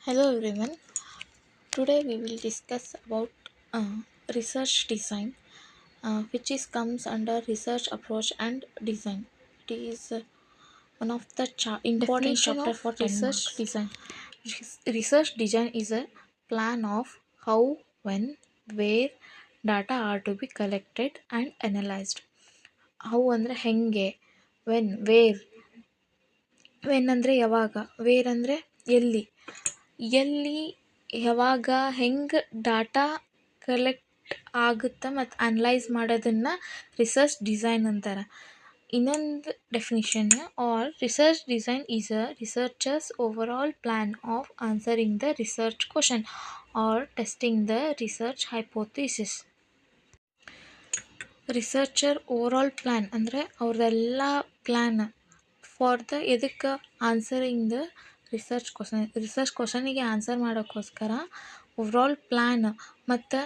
Hello everyone. Today we will discuss about uh, research design, which is comes under research approach and design. It is one of the important Definition chapter of for 10 research marks. design. Research design is a plan of how, when, where data are to be collected and analyzed. How ಅಂದರೆ ಹೆಂಗೆ, when ಅಂದರೆ ಯಾವಾಗ, wear ಅಂದರೆ ಎಲ್ಲಿ, ಎಲ್ಲಿ ಯಾವಾಗ ಹೆಂಗೆ data collect ಆಗುತ್ತೆ ಮತ್ತು ಅನಲೈಸ್ ಮಾಡೋದನ್ನು ರಿಸರ್ಚ್ ಡಿಸೈನ್ ಅಂತಾರೆ. ಇನ್ನೊಂದು definition or research design is a researcher's overall plan of answering the research question or testing the research hypothesis. Researcher overall plan ಅಂದರೆ ಅವ್ರದ್ದೆಲ್ಲ ಪ್ಲ್ಯಾನ್ ಫಾರ್ ದ ಎದಕ್ಕೆ answering the research ಕ್ವಶನಿಗೆ answer ಮಾಡೋಕ್ಕೋಸ್ಕರ overall plan ಮತ್ತು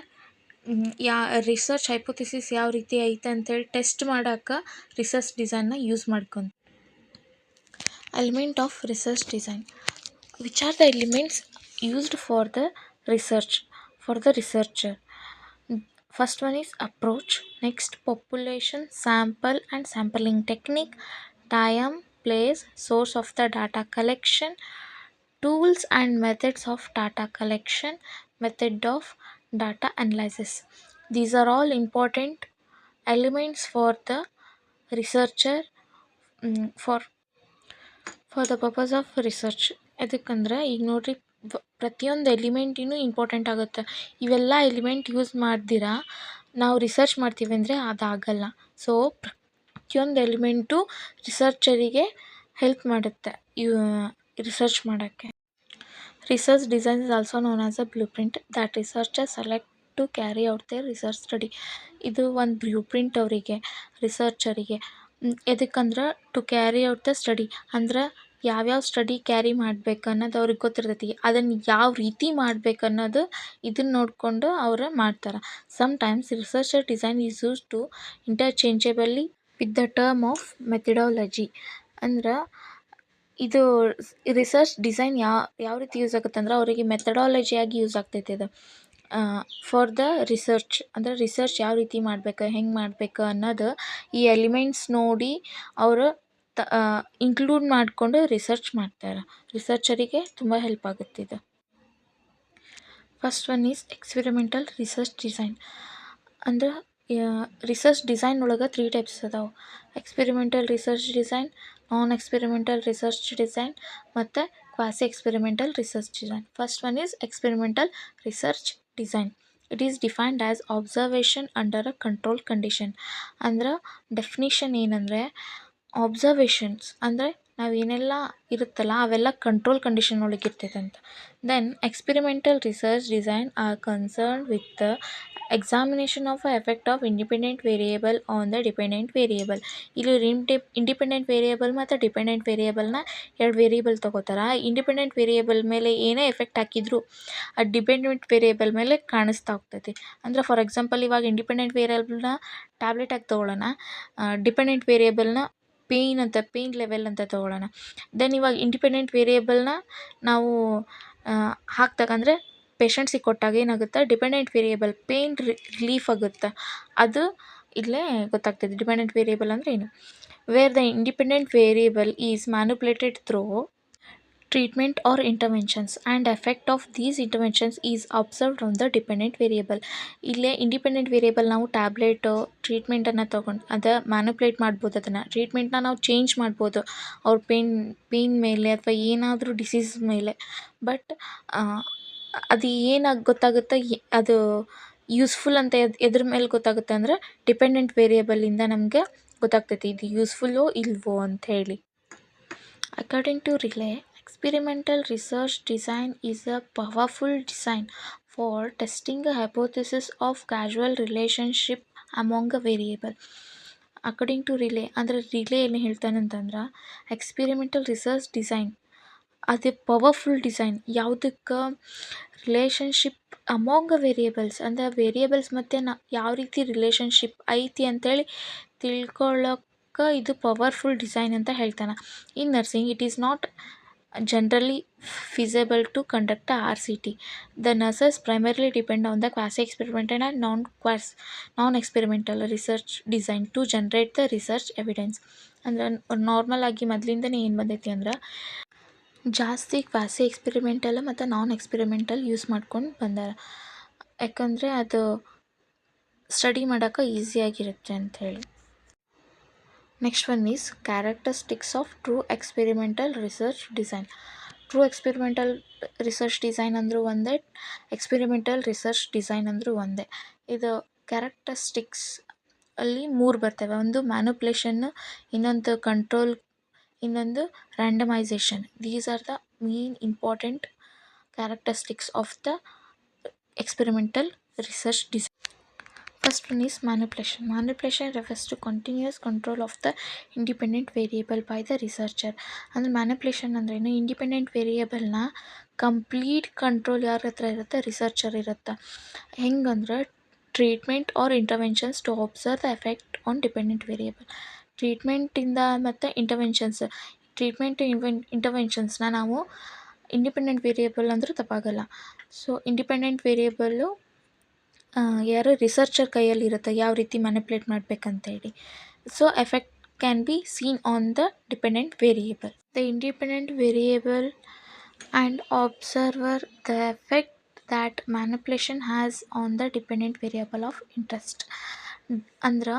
research hypothesis ಯಾವ ರೀತಿ ಐತೆ ಅಂತೇಳಿ ಟೆಸ್ಟ್ ಮಾಡೋಕ್ಕೆ ರಿಸರ್ಚ್ ಡಿಸೈನ್ನ ಯೂಸ್ ಮಾಡ್ಕೊಂಡು. Element of research design, which are the elements used for the researcher. First one is approach, next population, sample and sampling technique, time, place, source of the data collection, tools and methods of data collection, method of data analysis. These are all important elements for the researcher for the purpose of research. ಎದಕ್ಕಂದ್ರೆ ಈಗ ನೋಡ್ರಿ, ಪ್ರತಿಯೊಂದು ಎಲಿಮೆಂಟಿನೂ important ಆಗುತ್ತೆ. ಇವೆಲ್ಲ element use ಮಾಡ್ದಿರ ನಾವು research ಮಾಡ್ತೀವಿ ಅಂದರೆ ಅದಾಗಲ್ಲ. So ಪ್ರತಿಯೊಂದು ಎಲಿಮೆಂಟು ರಿಸರ್ಚರಿಗೆ ಹೆಲ್ಪ್ ಮಾಡುತ್ತೆ ರಿಸರ್ಚ್ ಮಾಡೋಕ್ಕೆ. Research design is also known as a blueprint that researcher select to carry out their research study. ಇದು ಒಂದು ಬ್ಲೂ ಪ್ರಿಂಟ್ ಅವರಿಗೆ, ರಿಸರ್ಚರಿಗೆ. ಎದಕ್ಕಂದ್ರೆ to carry out the study ಅಂದ್ರೆ ಯಾವ್ಯಾವ ಸ್ಟಡಿ ಕ್ಯಾರಿ ಮಾಡ್ಬೇಕು ಅನ್ನೋದು ಅವ್ರಿಗೆ ಗೊತ್ತಿರ್ತೈತಿ. ಅದನ್ನು ಯಾವ ರೀತಿ ಮಾಡ್ಬೇಕು ಅನ್ನೋದು ಇದನ್ನು ನೋಡಿಕೊಂಡು ಅವರು ಮಾಡ್ತಾರೆ. Sometimes researcher design is use to interchangeably with the term of methodology. ಅಂದ್ರೆ ಇದು ರಿಸರ್ಚ್ ಡಿಸೈನ್ ಯಾವ ರೀತಿ ಯೂಸ್ ಆಗುತ್ತೆ ಅಂದ್ರೆ ಅವರಿಗೆ ಮೆಥಡಾಲಜಿಯಾಗಿ ಯೂಸ್ ಆಗ್ತೈತೆ ಇದು ಫಾರ್ ದ ರಿಸರ್ಚ್. ಅಂದರೆ ರಿಸರ್ಚ್ ಯಾವ ರೀತಿ ಮಾಡ್ಬೇಕು, ಹೆಂಗೆ ಮಾಡ್ಬೇಕು ಅನ್ನೋದು ಈ ಎಲಿಮೆಂಟ್ಸ್ ನೋಡಿ ಅವರು ಇನ್ಕ್ಲೂಡ್ ಮಾಡಿಕೊಂಡು ರಿಸರ್ಚ್ ಮಾಡ್ತಾರೆ. ರಿಸರ್ಚರಿಗೆ ತುಂಬ ಹೆಲ್ಪ್ ಆಗುತ್ತೆ ಇದು. First one is experimental research design. ಅಂದ್ರೆ ರಿಸರ್ಚ್ ಡಿಸೈನ್ ಒಳಗೆ 3 ಟೈಪ್ಸ್ ಅದಾವೆ: experimental research design, non experimental research design ಮತ್ತು quasi experimental research design. First one is experimental research design. It is defined as observation under a control condition. ಅಂದ್ರೆ definition ಏನಂದರೆ, observations ಅಂದರೆ ನಾವೇನೆಲ್ಲ ಇರುತ್ತಲ್ಲ ಅವೆಲ್ಲ control condition ಒಳಗೆ ಇರ್ತೈತಂತ. Then experimental research design are concern with the examination of a effect of independent variable on the dependent variable. ಇಲ್ಲಿ independent variable ಮತ್ತು ಡಿಪೆಂಡೆಂಟ್ ವೇರಿಯೇಬಲ್ನ 2 ವೇರಿಯೇಬಲ್ ತೊಗೋತಾರೆ. ಇಂಡಿಪೆಂಡೆಂಟ್ ವೇರಿಯೇಬಲ್ ಮೇಲೆ ಏನೇ ಎಫೆಕ್ಟ್ ಹಾಕಿದ್ರು ಆ ಡಿಪೆಂಡೆಂಟ್ ವೇರಿಯೇಬಲ್ ಮೇಲೆ ಕಾಣಿಸ್ತಾ ಹೋಗ್ತೈತಿ. ಅಂದರೆ ಫಾರ್ ಎಕ್ಸಾಂಪಲ್ ಇವಾಗ ಇಂಡಿಪೆಂಡೆಂಟ್ ವೇರಿಯೇಬಲ್ನ ಟ್ಯಾಬ್ಲೆಟ್ ಆಗಿ ತೊಗೊಳ್ಳೋಣ, ಡಿಪೆಂಡೆಂಟ್ ವೇರಿಯೇಬಲ್ನ ಪೇಯ್ನ್ ಲೆವೆಲ್ ಅಂತ ತೊಗೊಳ್ಳೋಣ. ದೆನ್ ಇವಾಗ ಇಂಡಿಪೆಂಡೆಂಟ್ ವೇರಿಯೇಬಲ್ನ ನಾವು ಹಾಕ್ದಾಗ ಅಂದರೆ ಪೇಷಂಟ್ಸಿಗೆ ಕೊಟ್ಟಾಗ ಏನಾಗುತ್ತೆ, ಡಿಪೆಂಡೆಂಟ್ ವೇರಿಯೇಬಲ್ ಪೇಯ್ನ್ ರಿಲೀಫ್ ಆಗುತ್ತೆ. ಅದು ಇಲ್ಲೇ ಗೊತ್ತಾಗ್ತದೆ ಡಿಪೆಂಡೆಂಟ್ ವೇರಿಯೇಬಲ್ ಅಂದರೆ ಏನು. Where the independent variable is manipulated through treatment or interventions and effect of these interventions is observed on the dependent variable. ಇಲ್ಲೇ ಇಂಡಿಪೆಂಡೆಂಟ್ ವೇರಿಯೇಬಲ್ ನಾವು ಟ್ಯಾಬ್ಲೆಟು ಟ್ರೀಟ್ಮೆಂಟನ್ನು ತೊಗೊಂಡು ಅದು ಮ್ಯಾನುಪ್ಯುಲೇಟ್ ಮಾಡ್ಬೋದು. ಅದನ್ನು ಟ್ರೀಟ್ಮೆಂಟ್ನ ನಾವು ಚೇಂಜ್ ಮಾಡ್ಬೋದು ಅವ್ರ ಪೇಯ್ನ್ ಮೇಲೆ ಅಥವಾ ಏನಾದರೂ ಡಿಸೀಸ್ ಮೇಲೆ. ಬಟ್ ಅದು ಏನಾಗಿ ಗೊತ್ತಾಗುತ್ತೆ, ಅದು ಯೂಸ್ಫುಲ್ ಅಂತ ಎದ್ರ ಮೇಲೆ ಗೊತ್ತಾಗುತ್ತೆ ಅಂದರೆ ಡಿಪೆಂಡೆಂಟ್ ವೇರಿಯೇಬಲಿಂದ ನಮಗೆ ಗೊತ್ತಾಗ್ತೈತಿ ಇದು ಯೂಸ್ಫುಲ್ಲೋ ಇಲ್ವೋ ಅಂಥೇಳಿ. According to Riley, experimental research design is a powerful design for testing a hypothesis of causal relationship among a variable. According to Riley ಅಂದರೆ ರಿಲೇ ಏನು ಹೇಳ್ತಾನಂತಂದ್ರೆ, ಎಕ್ಸ್ಪೆರಿಮೆಂಟಲ್ ರಿಸರ್ಚ್ ಡಿಸೈನ್ ಅದು ಪವರ್ಫುಲ್ ಡಿಸೈನ್. ಯಾವುದಕ್ಕೆ? ರಿಲೇಷನ್ಶಿಪ್ ಅಮಾಂಗ್ ವೇರಿಯೇಬಲ್ಸ್ ಅಂದರೆ variables ಮತ್ತು ಯಾವ ರೀತಿ relationship ಐತಿ ಅಂಥೇಳಿ ತಿಳ್ಕೊಳ್ಳೋಕೆ ಇದು ಪವರ್ಫುಲ್ ಡಿಸೈನ್ ಅಂತ ಹೇಳ್ತಾನೆ. In nursing it is not generally feasible to conduct a RCT. The nurses primarily depend on the quasi-experimental and non-experimental research design to generate the research evidence. ಅಂದ್ರೆ normal ಆಗಿ ಮೊದಲಿಂದನೇ ಏನು ಬಂದೈತಿ ಅಂದ್ರೆ ಜಾಸ್ತಿ ಕ್ವಾಸಿ ಎಕ್ಸ್ಪೆರಿಮೆಂಟಲ್ ಮತ್ತು ನಾನ್ experimental use ಮಾಡ್ಕೊಂಡು ಬಂದಾರ. ಯಾಕಂದರೆ ಅದು ಸ್ಟಡಿ ಮಾಡೋಕೆ ಈಸಿಯಾಗಿರುತ್ತೆ ಅಂಥೇಳಿ. Next one is characteristics of true experimental research design. True experimental research design ಅಂದರೂ ಒಂದೇ, ಎಕ್ಸ್ಪೆರಿಮೆಂಟಲ್ ರಿಸರ್ಚ್ ಡಿಸೈನ್ ಅಂದರೂ ಒಂದೇ. ಇದು ಕ್ಯಾರೆಕ್ಟರಿಸ್ಟಿಕ್ಸ್ ಅಲ್ಲಿ 3 ಬರ್ತವೆ. ಒಂದು ಮ್ಯಾನುಪ್ಯುಲೇಷನ್ನು, ಇನ್ನೊಂದು ಕಂಟ್ರೋಲ್, ಇನ್ನೊಂದು randomisation. These are the main important characteristics of the experimental research design. First one is manipulation. Manipulation refers to continuous control of the independent variable by the researcher. ಅಂದರೆ manipulation ಅಂದ್ರೇನು, independent ವೇರಿಯೇಬಲ್ನ complete control ಯಾರ ಹತ್ರ ಇರುತ್ತೆ, researcher ಇರುತ್ತೆ. ಹೆಂಗಂದ್ರೆ treatment or interventions to observe the effect on dependent variable. ಟ್ರೀಟ್ಮೆಂಟಿಂದ ಮತ್ತು ಇಂಟರ್ವೆನ್ಷನ್ಸ್ನ ನಾವು ಇಂಡಿಪೆಂಡೆಂಟ್ ವೇರಿಯೇಬಲ್ ಅಂದರೂ ತಪ್ಪಾಗಲ್ಲ. ಸೊ ಇಂಡಿಪೆಂಡೆಂಟ್ ವೇರಿಯೇಬಲ್ಲು ಯಾರು ರಿಸರ್ಚರ್ ಕೈಯಲ್ಲಿರುತ್ತೆ, ಯಾವ ರೀತಿ ಮ್ಯಾನಿಪ್ಯುಲೇಟ್ ಮಾಡಬೇಕಂತೇಳಿ. So effect can be seen on the dependent variable. The independent variable and observer the effect that manipulation has on the dependent variable of interest. ಅಂದ್ರೆ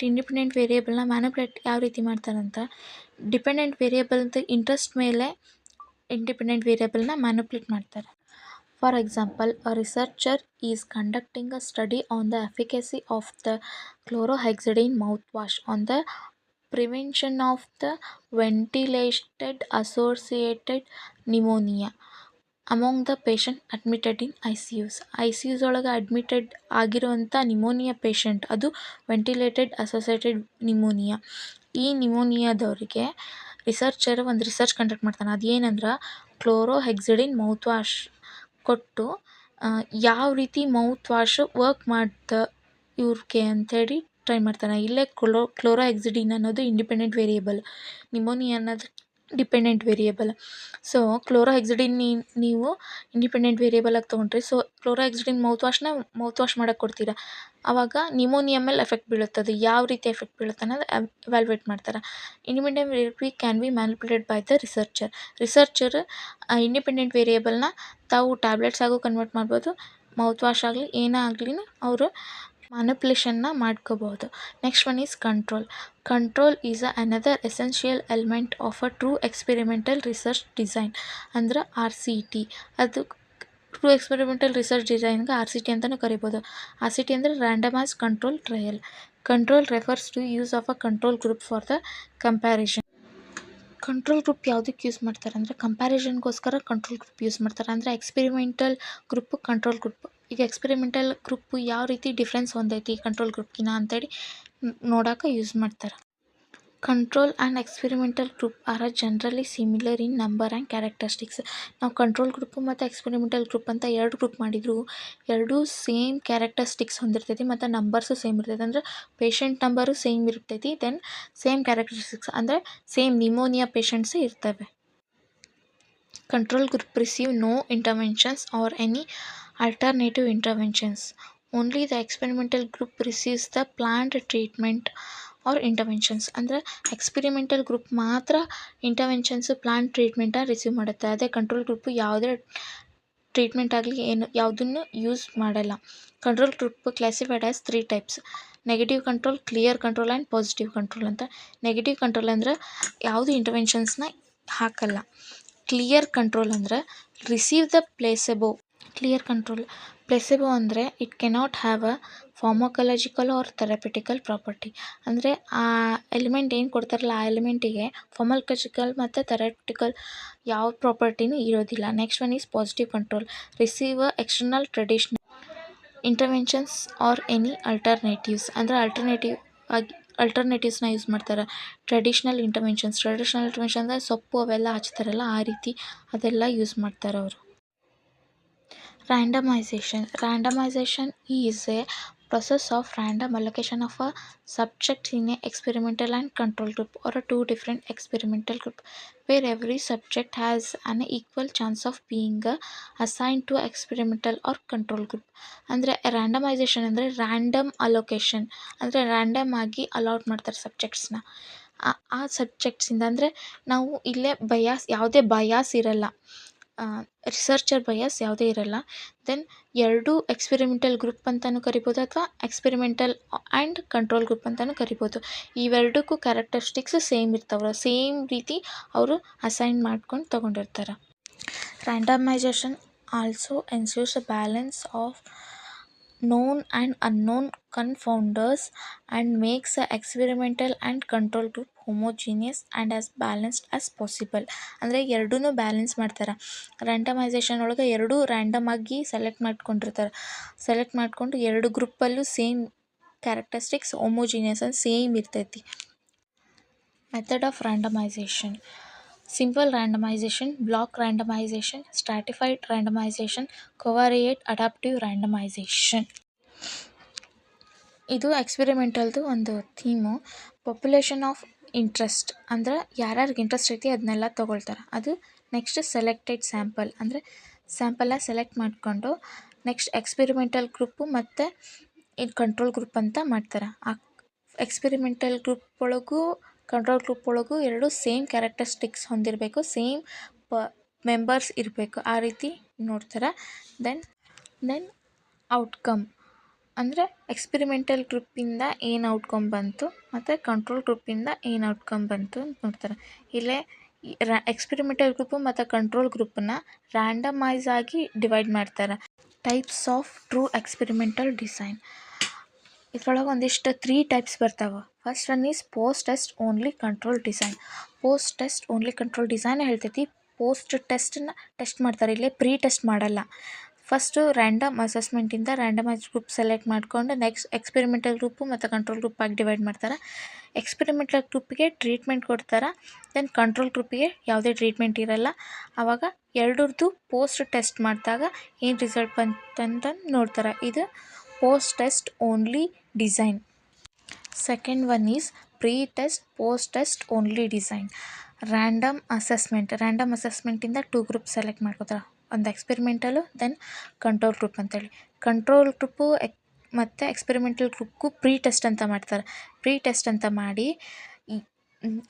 independent ವೇರಿಯೇಬಲ್ನ manipulate ಯಾವ ರೀತಿ ಮಾಡ್ತಾರಂತ, ಡಿಪೆಂಡೆಂಟ್ ವೇರಿಯೇಬಲ್ದು ಇಂಟ್ರೆಸ್ಟ್ ಮೇಲೆ ಇಂಡಿಪೆಂಡೆಂಟ್ ವೇರಿಯೇಬಲ್ನ manipulate ಮಾಡ್ತಾರೆ. For example, a researcher is conducting a study on the efficacy of the chlorhexidine mouth wash on the prevention of the ventilated associated pneumonia among the patient admitted in ICUs. ICUs ಒಳಗೆ admitted ಆಗಿರುವಂಥ pneumonia patient, ಅದು ventilated associated pneumonia. ಈ ನಿಮೋನಿಯಾದವ್ರಿಗೆ researcher ಒಂದು research conduct ಮಾಡ್ತಾನೆ. ಅದೇನಂದ್ರೆ ಕ್ಲೋರೋಹೆಕ್ಸಿಡಿನ್ mouth wash ಕೊಟ್ಟು ಯಾವ ರೀತಿ ಮೌತ್ ವಾಶ್ ವರ್ಕ್ ಮಾಡ್ತ ಇವ್ರಿಗೆ ಅಂಥೇಳಿ ಟ್ರೈ ಮಾಡ್ತಾನೆ. ಇಲ್ಲೇ ಕ್ಲೋರೋಹೆಕ್ಸಿಡಿನ್ ಅನ್ನೋದು ಇಂಡಿಪೆಂಡೆಂಟ್ ವೇರಿಯೇಬಲ್, ನಿಮೋನಿಯಾ ಅನ್ನೋದು ಡಿಪೆಂಡೆಂಟ್ ವೇರಿಯೇಬಲ್. ಸೊ ಕ್ಲೋರೋಹೆಕ್ಸಿಡಿನ್ ನೀವು ಇಂಡಿಪೆಂಡೆಂಟ್ ವೇರಿಯೇಬಲಾಗಿ ತೊಗೊಂಡ್ರಿ. ಸೊ ಕ್ಲೋರೋಹೆಕ್ಸಿಡಿನ್ ಮೌತ್ ವಾಶ್ ಮಾಡೋಕ್ಕೆ ಕೊಡ್ತೀರಾ, ಆವಾಗ ನಿಮೋನಿಯಾ ಮೇಲೆ ಎಫೆಕ್ಟ್ ಬೀಳುತ್ತದೆ. ಯಾವ ರೀತಿ ಎಫೆಕ್ಟ್ ಬೀಳುತ್ತೆ ಅನ್ನೋದು ಎವ್ಯಾಲ್ಯೂಯೇಟ್ ಮಾಡ್ತಾರೆ. Independent variable can be manipulated by the researcher independent ವೇರಿಯೇಬಲ್ನ ತಾವು ಟ್ಯಾಬ್ಲೆಟ್ಸ್ ಆಗು ಕನ್ವರ್ಟ್ ಮಾಡ್ಬೋದು, ಮೌತ್ ವಾಶ್ ಆಗಲಿ ಏನೇ ಆಗಲಿ ಅವರು ಮ್ಯಾನಿಪ್ಯುಲೇಷನ್ನ ಮಾಡ್ಕೋಬಹುದು. Next one is control. Control is another essential element of a true experimental research design. ಅಂದ್ರೆ RCT. ಅದು ಟ್ರೂ ಎಕ್ಸ್ಪೆರಿಮೆಂಟಲ್ ರಿಸರ್ಚ್ ಡಿಸೈನ್ಗೆ RCT ಅಂತಲೂ ಕರಿಬೋದು. RCT ಅಂದರೆ randomise control trial. Control refers to use of a control group for the comparison. Control group ಯಾವುದಕ್ಕೆ use ಮಾಡ್ತಾರೆ ಅಂದರೆ ಕಂಪ್ಯಾರಿಸನ್ಗೋಸ್ಕರ ಕಂಟ್ರೋಲ್ ಗ್ರೂಪ್ ಯೂಸ್ ಮಾಡ್ತಾರೆ. ಅಂದರೆ ಎಕ್ಸ್ಪೆರಿಮೆಂಟಲ್ ಗ್ರೂಪು, ಕಂಟ್ರೋಲ್ ಗ್ರೂಪ್. ಈಗ ಎಕ್ಸ್ಪೆರಿಮೆಂಟಲ್ ಗ್ರೂಪು ಯಾವ ರೀತಿ ಡಿಫ್ರೆನ್ಸ್ ಹೊಂದೈತಿ ಕಂಟ್ರೋಲ್ ಗ್ರೂಪ್ಗಿನ ಅಂತೇಳಿ ನೋಡೋಕೆ ಯೂಸ್ ಮಾಡ್ತಾರೆ. Control and experimental group are generally similar in number and characteristics. ನಾವು ಕಂಟ್ರೋಲ್ ಗ್ರೂಪು ಮತ್ತು ಎಕ್ಸ್ಪೆರಿಮೆಂಟಲ್ ಗ್ರೂಪ್ ಅಂತ 2 ಗ್ರೂಪ್ ಮಾಡಿದ್ರು, ಎರಡೂ ಸೇಮ್ ಕ್ಯಾರೆಕ್ಟರಿಸ್ಟಿಕ್ಸ್ ಹೊಂದಿರ್ತೈತಿ ಮತ್ತು ನಂಬರ್ಸು ಸೇಮ್ ಇರ್ತೈತಿ. ಅಂದರೆ ಪೇಷಂಟ್ ನಂಬರು ಸೇಮ್ ಇರ್ತೈತಿ, ದೆನ್ ಸೇಮ್ ಕ್ಯಾರೆಕ್ಟರಿಸ್ಟಿಕ್ಸ್ ಅಂದರೆ ಸೇಮ್ ನಿಮೋನಿಯಾ ಪೇಷಂಟ್ಸು ಇರ್ತವೆ. Control group receive no interventions or any alternative interventions. Only the experimental group receives the planned treatment or interventions. ಅಂದರೆ experimental group ಮಾತ್ರ ಇಂಟರ್ವೆನ್ಷನ್ಸು, plan ಟ್ರೀಟ್ಮೆಂಟನ್ನು receive ಮಾಡುತ್ತೆ. ಅದೇ control group ಯಾವುದೇ treatment ಆಗಲಿ ಯಾವುದನ್ನು use ಮಾಡಲ್ಲ. Control group classified as 3 types: negative control, clear control and positive control ಅಂತ. Negative control ಅಂದರೆ ಯಾವುದು ಇಂಟರ್ವೆನ್ಷನ್ಸ್ನ ಹಾಕಲ್ಲ. ಕ್ಲಿಯರ್ ಕಂಟ್ರೋಲ್ ಅಂದರೆ receive the placebo. Clear control. Placebo ಅಂದರೆ it cannot have a pharmacological or therapeutical property. ಅಂದರೆ ಆ ಎಲಿಮೆಂಟ್ ಏನು ಕೊಡ್ತಾರಲ್ಲ ಆ ಎಲಿಮೆಂಟಿಗೆ ಫಾರ್ಮಕಾಲಜಿಕಲ್ ಮತ್ತು ಥೆರಪಿಟಿಕಲ್ ಯಾವ ಪ್ರಾಪರ್ಟಿನೂ ಇರೋದಿಲ್ಲ. Next one is positive control. Receive a external traditional interventions or any alternatives. ಅಂದರೆ ಅಲ್ಟರ್ನೇಟಿವ್ಸ್ನ ಯೂಸ್ ಮಾಡ್ತಾರೆ. ಟ್ರೆಡಿಷ್ನಲ್ ಇಂಟರ್ವೆನ್ಷನ್ಸ್ ಅಂದರೆ ಸೊಪ್ಪು ಅವೆಲ್ಲ ಹಚ್ತಾರಲ್ಲ ಆ ರೀತಿ ಅದೆಲ್ಲ ಯೂಸ್ ಮಾಡ್ತಾರೆ ಅವರು. Randomization is a process of random allocation of a subject in a experimental and control group or a two different experimental group where every subject has an equal chance of being assigned to experimental or control group. ಅಂದರೆ randomisation ಅಂದರೆ random allocation ಅಂದರೆ random ಆಗಿ allot ಮಾಡ್ತಾರೆ ಸಬ್ಜೆಕ್ಟ್ಸ್ನ. ಆ ಸಬ್ಜೆಕ್ಟ್ಸಿಂದ ಅಂದರೆ ನಾವು ಇಲ್ಲೇ bias ಯಾವುದೇ ಬಯಾಸ್ ಇರಲ್ಲ, ರಿಸರ್ಚರ್ ಬಯಾಸ್ ಯಾವುದೇ ಇರಲ್ಲ. ದೆನ್ ಎರಡು ಎಕ್ಸ್ಪೆರಿಮೆಂಟಲ್ ಗ್ರೂಪ್ ಅಂತಲೂ ಕರಿಬೋದು ಅಥವಾ ಎಕ್ಸ್ಪೆರಿಮೆಂಟಲ್ ಆ್ಯಂಡ್ ಕಂಟ್ರೋಲ್ ಗ್ರೂಪ್ ಅಂತಲೂ ಕರಿಬೋದು. ಇವೆರಡಕ್ಕೂ ಕ್ಯಾರೆಕ್ಟರಿಸ್ಟಿಕ್ಸ್ ಸೇಮ್ ಇರ್ತಾವೆ, ಸೇಮ್ ರೀತಿ ಅವರು ಅಸೈನ್ ಮಾಡ್ಕೊಂಡು ತೊಗೊಂಡಿರ್ತಾರೆ. Randomisation also ensures a balance of known and unknown confounders and makes the experimental and control group homogeneous and as balanced as possible. ಅಂದರೆ ಎರಡೂ ಬ್ಯಾಲೆನ್ಸ್ ಮಾಡ್ತಾರೆ. ರ್ಯಾಂಡಮೈಸೇಷನ್ ಒಳಗೆ ಎರಡೂ ರ್ಯಾಂಡಮ್ ಆಗಿ ಸೆಲೆಕ್ಟ್ ಮಾಡಿಕೊಂಡು ಎರಡು ಗ್ರೂಪಲ್ಲೂ ಸೇಮ್ ಕ್ಯಾರೆಕ್ಟರಿಸ್ಟಿಕ್ಸ್ ಹೋಮೋಜಿನಿಯಸ್ ಅಂತ ಸೇಮ್ ಇರ್ತೈತಿ. Method of randomisation: simple randomisation, block randomisation, stratified randomisation, covariate adaptive randomisation. ಇದು ಎಕ್ಸ್ಪೆರಿಮೆಂಟಲ್ದು ಒಂದು ಥೀಮು. ಪಾಪ್ಯುಲೇಷನ್ ಆಫ್ ಇಂಟ್ರೆಸ್ಟ್ ಅಂದ್ರೆ ಯಾರ್ಯಾರಿಗೆ ಇಂಟ್ರೆಸ್ಟ್ ಐತಿ ಅದನ್ನೆಲ್ಲ ತೊಗೊಳ್ತಾರೆ. ಅದು ನೆಕ್ಸ್ಟ್ ಸೆಲೆಕ್ಟೆಡ್ ಸ್ಯಾಂಪಲ್ ಅಂದರೆ ಸ್ಯಾಂಪಲ್ನ ಸೆಲೆಕ್ಟ್ ಮಾಡಿಕೊಂಡು ನೆಕ್ಸ್ಟ್ ಎಕ್ಸ್ಪೆರಿಮೆಂಟಲ್ ಗ್ರೂಪು ಮತ್ತು ಇದು ಕಂಟ್ರೋಲ್ ಗ್ರೂಪ್ ಅಂತ ಮಾಡ್ತಾರೆ. ಆ ಎಕ್ಸ್ಪೆರಿಮೆಂಟಲ್ ಗ್ರೂಪ್ ಒಳಗೂ ಕಂಟ್ರೋಲ್ ಗ್ರೂಪ್ ಒಳಗೂ ಎರಡು ಸೇಮ್ ಕ್ಯಾರೆಕ್ಟರಿಸ್ಟಿಕ್ಸ್ ಹೊಂದಿರಬೇಕು, ಸೇಮ್ ಮೆಂಬರ್ಸ್ ಇರಬೇಕು, ಆ ರೀತಿ ನೋಡ್ತಾರೆ. ದೆನ್ ಔಟ್ಕಮ್ ಅಂದರೆ ಎಕ್ಸ್ಪೆರಿಮೆಂಟಲ್ ಗ್ರೂಪಿಂದ ಏನು ಔಟ್ಕಮ್ ಬಂತು ಮತ್ತು ಕಂಟ್ರೋಲ್ ಗ್ರೂಪಿಂದ ಏನು ಔಟ್ಕಮ್ ಬಂತು ಅಂತ ನೋಡ್ತಾರೆ. ಇಲ್ಲೇ ಎಕ್ಸ್ಪೆರಿಮೆಂಟಲ್ ಗ್ರೂಪು ಮತ್ತು ಕಂಟ್ರೋಲ್ ಗ್ರೂಪನ್ನು ರ್ಯಾಂಡಮೈಸ್ ಆಗಿ ಡಿವೈಡ್ ಮಾಡ್ತಾರೆ. Types of true experimental design: ಇದ್ರೊಳಗೆ ಒಂದಿಷ್ಟು 3 ಟೈಪ್ಸ್ ಬರ್ತಾವೆ. First one is post test only control design. Post test only control design ಹೇಳ್ತೈತಿ. ಪೋಸ್ಟ್ ಟೆಸ್ಟನ್ನ ಟೆಸ್ಟ್ ಮಾಡ್ತಾರೆ, ಇಲ್ಲೇ ಪ್ರೀ ಟೆಸ್ಟ್ ಮಾಡಲ್ಲ. ಫಸ್ಟು ರ್ಯಾಂಡಮ್ ಅಸೆಸ್ಮೆಂಟಿಂದ ರ್ಯಾಂಡಮೈಸ್ ಗ್ರೂಪ್ ಸೆಲೆಕ್ಟ್ ಮಾಡಿಕೊಂಡು ನೆಕ್ಸ್ಟ್ ಎಕ್ಸ್ಪೆರಿಮೆಂಟಲ್ ಗ್ರೂಪು ಮತ್ತು ಕಂಟ್ರೋಲ್ ಗ್ರೂಪ್ ಆಗಿ ಡಿವೈಡ್ ಮಾಡ್ತಾರೆ. ಎಕ್ಸ್ಪೆರಿಮೆಂಟಲ್ ಗ್ರೂಪಿಗೆ ಟ್ರೀಟ್ಮೆಂಟ್ ಕೊಡ್ತಾರೆ. ದೆನ್ ಕಂಟ್ರೋಲ್ ಗ್ರೂಪಿಗೆ ಯಾವುದೇ ಟ್ರೀಟ್ಮೆಂಟ್ ಇರಲ್ಲ. ಆವಾಗ ಎರಡರದ್ದು ಪೋಸ್ಟ್ ಟೆಸ್ಟ್ ಮಾಡಿದಾಗ ಏನು ರಿಸಲ್ಟ್ ಬಂತಂತ ನೋಡ್ತಾರೆ. ಇದು post test only design. Second one is pre test post test only design. Random ಅಸೆಸ್ಮೆಂಟಿಂದ 2 ಗ್ರೂಪ್ ಸೆಲೆಕ್ಟ್ ಮಾಡ್ಕೋತಾರೆ, ಒಂದು ಎಕ್ಸ್ಪೆರಿಮೆಂಟಲು ದೆನ್ ಕಂಟ್ರೋಲ್ ಗ್ರೂಪ್ ಅಂತೇಳಿ. ಕಂಟ್ರೋಲ್ ಗ್ರೂಪು ಮತ್ತು ಎಕ್ಸ್ಪೆರಿಮೆಂಟಲ್ ಗ್ರೂಪ್ಗೂ ಪ್ರೀ ಟೆಸ್ಟ್ ಅಂತ ಮಾಡ್ತಾರೆ. ಪ್ರೀ ಟೆಸ್ಟ್ ಅಂತ ಮಾಡಿ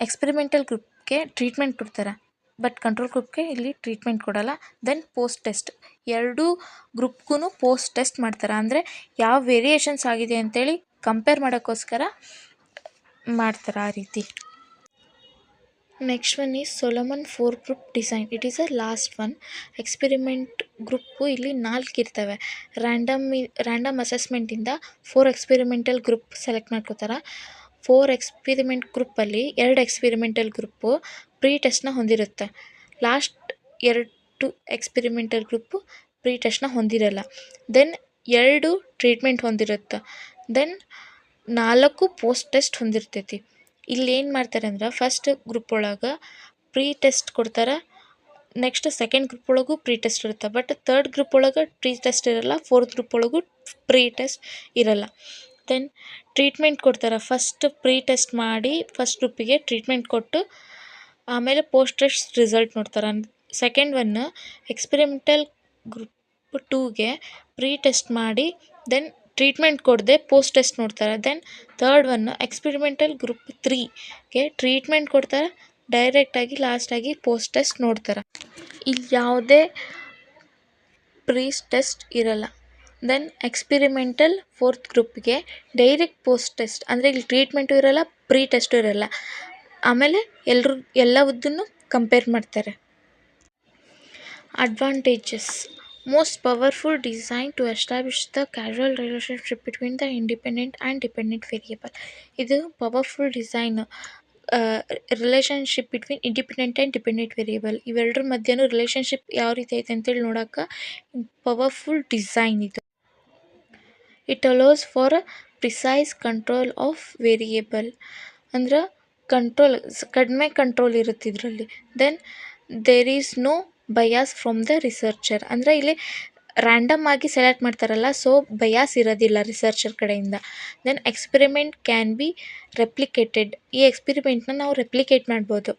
ಎಕ್ಸ್ಪೆರಿಮೆಂಟಲ್ ಗ್ರೂಪ್ಗೆ ಟ್ರೀಟ್ಮೆಂಟ್ ಕೊಡ್ತಾರೆ, ಬಟ್ ಕಂಟ್ರೋಲ್ ಗ್ರೂಪ್ಗೆ ಇಲ್ಲಿ ಟ್ರೀಟ್ಮೆಂಟ್ ಕೊಡಲ್ಲ. ದೆನ್ ಪೋಸ್ಟ್ ಟೆಸ್ಟ್, ಎರಡೂ ಗ್ರೂಪ್ಗೂ ಪೋಸ್ಟ್ ಟೆಸ್ಟ್ ಮಾಡ್ತಾರೆ. ಅಂದರೆ ಯಾವ ವೇರಿಯೇಷನ್ಸ್ ಆಗಿದೆ ಅಂತೇಳಿ ಕಂಪೇರ್ ಮಾಡೋಕ್ಕೋಸ್ಕರ ಮಾಡ್ತಾರೆ ಆ ರೀತಿ. Next one is Solomon 4 group design. It is a last one. Experiment group ಇಲ್ಲಿ 4 ಇರ್ತವೆ. ರ್ಯಾಂಡಮ್ ಅಸೆಸ್ಮೆಂಟಿಂದ 4 ಎಕ್ಸ್ಪೆರಿಮೆಂಟಲ್ ಗ್ರೂಪ್ ಸೆಲೆಕ್ಟ್ ಮಾಡ್ಕೋತಾರೆ. 4 ಎಕ್ಸ್ಪೆರಿಮೆಂಟ್ ಗ್ರೂಪಲ್ಲಿ 2 ಎಕ್ಸ್ಪೆರಿಮೆಂಟಲ್ ಗ್ರೂಪು ಪ್ರೀ ಟೆಸ್ಟ್ನ ಹೊಂದಿರುತ್ತೆ. ಲಾಸ್ಟ್ 2 ಎಕ್ಸ್ಪೆರಿಮೆಂಟಲ್ ಗ್ರೂಪು ಪ್ರೀ ಟೆಸ್ಟ್ನ ಹೊಂದಿರಲ್ಲ. ದೆನ್ 2 ಟ್ರೀಟ್ಮೆಂಟ್ ಹೊಂದಿರುತ್ತೆ. ದೆನ್ 4 ಪೋಸ್ಟ್ ಟೆಸ್ಟ್ ಹೊಂದಿರ್ತೈತಿ. ಇಲ್ಲಿ ಏನು ಮಾಡ್ತಾರೆ ಅಂದ್ರೆ ಫಸ್ಟ್ ಗ್ರೂಪ್ ಒಳಗೆ ಪ್ರೀ ಟೆಸ್ಟ್ ಕೊಡ್ತಾರೆ, ನೆಕ್ಸ್ಟ್ ಸೆಕೆಂಡ್ ಗ್ರೂಪ್ ಒಳಗೂ ಪ್ರೀ ಟೆಸ್ಟ್ ಇರುತ್ತೆ. ಬಟ್ ಥರ್ಡ್ ಗ್ರೂಪ್ ಒಳಗೆ ಪ್ರೀ ಟೆಸ್ಟ್ ಇರಲ್ಲ, ಫೋರ್ತ್ ಗ್ರೂಪ್ ಒಳಗೂ ಪ್ರೀ ಟೆಸ್ಟ್ ಇರಲ್ಲ. ದೆನ್ ಟ್ರೀಟ್ಮೆಂಟ್ ಕೊಡ್ತಾರೆ. ಫಸ್ಟ್ ಪ್ರೀ ಟೆಸ್ಟ್ ಮಾಡಿ ಫಸ್ಟ್ ಗ್ರೂಪಿಗೆ ಟ್ರೀಟ್ಮೆಂಟ್ ಕೊಟ್ಟು ಆಮೇಲೆ ಪೋಸ್ಟ್ ಟೆಸ್ಟ್ ರಿಸಲ್ಟ್ ನೋಡ್ತಾರೆ. Second one experimental group 2ಗೆ pre test ಮಾಡಿ ದೆನ್ ಟ್ರೀಟ್ಮೆಂಟ್ ಕೊಡದೆ ಪೋಸ್ಟ್ ಟೆಸ್ಟ್ ನೋಡ್ತಾರೆ. Then third one experimental group 3ಗೆ ಟ್ರೀಟ್ಮೆಂಟ್ ಕೊಡ್ತಾರೆ, ಡೈರೆಕ್ಟಾಗಿ ಲಾಸ್ಟಾಗಿ ಪೋಸ್ಟ್ ಟೆಸ್ಟ್ ನೋಡ್ತಾರೆ. ಇಲ್ಲಿ ಯಾವುದೇ ಪ್ರೀ ಟೆಸ್ಟ್ ಇರಲ್ಲ. ದೆನ್ ಎಕ್ಸ್ಪೆರಿಮೆಂಟಲ್ 4th ಗ್ರೂಪ್ಗೆ ಡೈರೆಕ್ಟ್ ಪೋಸ್ಟ್ ಟೆಸ್ಟ್, ಅಂದರೆ ಇಲ್ಲಿ ಟ್ರೀಟ್ಮೆಂಟು ಇರಲ್ಲ, ಪ್ರೀ ಟೆಸ್ಟು ಇರಲ್ಲ. ಆಮೇಲೆ ಎಲ್ಲವುದನ್ನು ಕಂಪೇರ್ ಮಾಡ್ತಾರೆ. Advantages: most powerful design to establish the causal relationship between the independent and dependent variable. ಇದು powerful design, relationship between independent and dependent variable ಇವೆರಡರ ಮಧ್ಯನೂ ರಿಲೇಷನ್ಶಿಪ್ ಯಾವ ರೀತಿ ಐತೆ ಅಂತೇಳಿ ನೋಡೋಕೆ ಪವರ್ಫುಲ್ ಡಿಸೈನ್ ಇದು. It allows for precise control of variable, ಅಂದ್ರೆ ಕಡಿಮೆ ಕಂಟ್ರೋಲ್ ಇರುತ್ತೆ ಇದರಲ್ಲಿ. Then there is no bias from the researcher, ಅಂದರೆ ಇಲ್ಲಿ ರ್ಯಾಂಡಮ್ ಆಗಿ ಸೆಲೆಕ್ಟ್ ಮಾಡ್ತಾರಲ್ಲ, ಸೊ ಬಯಾಸ್ ಇರೋದಿಲ್ಲ ರಿಸರ್ಚರ್ ಕಡೆಯಿಂದ. Then experiment can be replicated, ಈ ಎಕ್ಸ್ಪೆರಿಮೆಂಟ್ನ ನಾವು ರೆಪ್ಲಿಕೇಟ್ ಮಾಡ್ಬೋದು.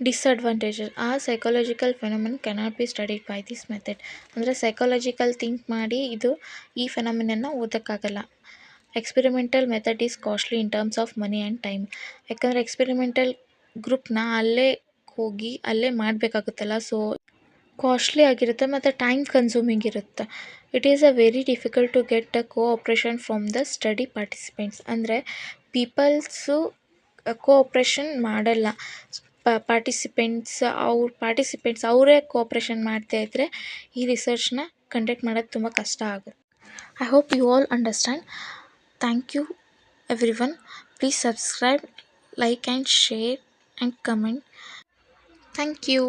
Disadvantages, a psychological phenomenon cannot B studied by this method. ಅಂದರೆ ಸೈಕಾಲಜಿಕಲ್ ಥಿಂಕ್ ಮಾಡಿ ಈ ಫೆನೋಮಿನನ್ನು ಓದೋಕ್ಕಾಗಲ್ಲ. Experimental method is costly in terms of money and time. ಯಾಕಂದರೆ ಎಕ್ಸ್ಪೆರಿಮೆಂಟಲ್ ಗ್ರೂಪ್ನ ಅಲ್ಲೇ ಹೋಗಿ ಅಲ್ಲೇ ಮಾಡಬೇಕಾಗುತ್ತಲ್ಲ, ಸೊ ಕಾಸ್ಟ್ಲಿ ಆಗಿರುತ್ತೆ ಮತ್ತು ಟೈಮ್ ಕನ್ಸ್ಯೂಮಿಂಗ್ ಇರುತ್ತೆ. It is a very difficult to get a cooperation from the study participants. ಅಂದರೆ ಪೀಪಲ್ಸು ಕೋಆಪ್ರೇಷನ್ ಮಾಡಲ್ಲ. ಪಾರ್ಟಿಸಿಪೆಂಟ್ಸ್ ಅವರೇ ಕೋಆಪ್ರೇಷನ್ ಮಾಡ್ತಾ ಇದ್ದರೆ ಈ ರಿಸರ್ಚ್ನ ಕಂಡಕ್ಟ್ ಮಾಡೋದು ತುಂಬ ಕಷ್ಟ ಆಗುತ್ತೆ. I hope you all understand. Thank you every one. Please subscribe, like and share and comment. Thank you.